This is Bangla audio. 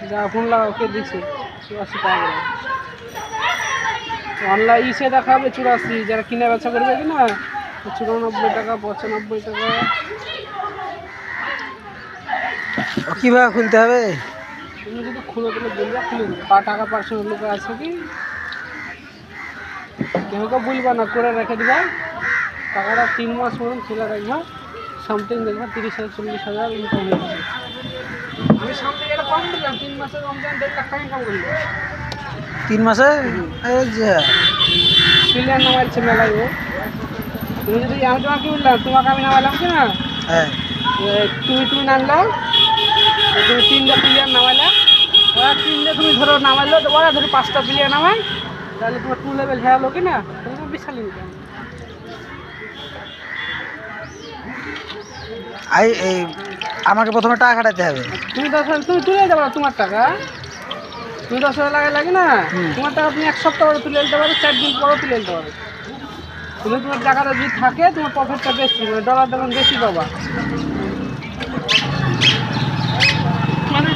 যা ফোন লাগাও কে দিচ্ছে 84 টাকা করে। অনলাইন ইসে দেখাবে 84, যারা কিনে বেচা করবে কি না 94 টাকা 95 টাকা। কিভাবে খুলতে হবে? তুমি যদি খুলে দিলে বলবা খুলে দেবো। টাকা পার্সোনাল লোক আছে কি কেউকে বলবা না, করে রেখে দিবা। টাকাটা 3 মাস মতন খুলে রাখবা, সামথিং দেখবা 30,000 40,000 ইনকাম হয়ে যাবে। আমি সামথিং এটা কম দিলাম, 3 মাসে রমজান 1.5 লাখ টাকা ইনকাম করলাম 3 মাসে। এই যে প্লেয়ার নামাইছে মেলায় ও। তুমি যদি আমি তোমাকে কি বললাম, তোমাকে আমি নামাইলাম কি না, হ্যাঁ তুমি নামলাম, তুমি 3টা প্লেয়ার নামাইলা, ওরা 3টে তুমি ধরো নামাইলো, তো ওরা ধরো 5টা প্লেয়ার নামাই, তাহলে তোমার 2 লেভেল হয়ে গেলো কি না, তাহলে তোমার বিশাল ইনকাম। এই আমাকে প্রথমে টাকা খাটাতে হবে। তুমি 10,000 তুমি তুলে দিতে পারো তোমার টাকা। তুমি 10,000 লাগে না, তোমার টাকা তুমি 1 সপ্তাহ পরে তুলে নিতে পারো, 4 দিন পরে তুলে নিতে পারো। তুমি তোমার টাকাটা যদি থাকে তোমার প্রফিটটা বেশি, ডলার তখন বেশি পাবা। মানে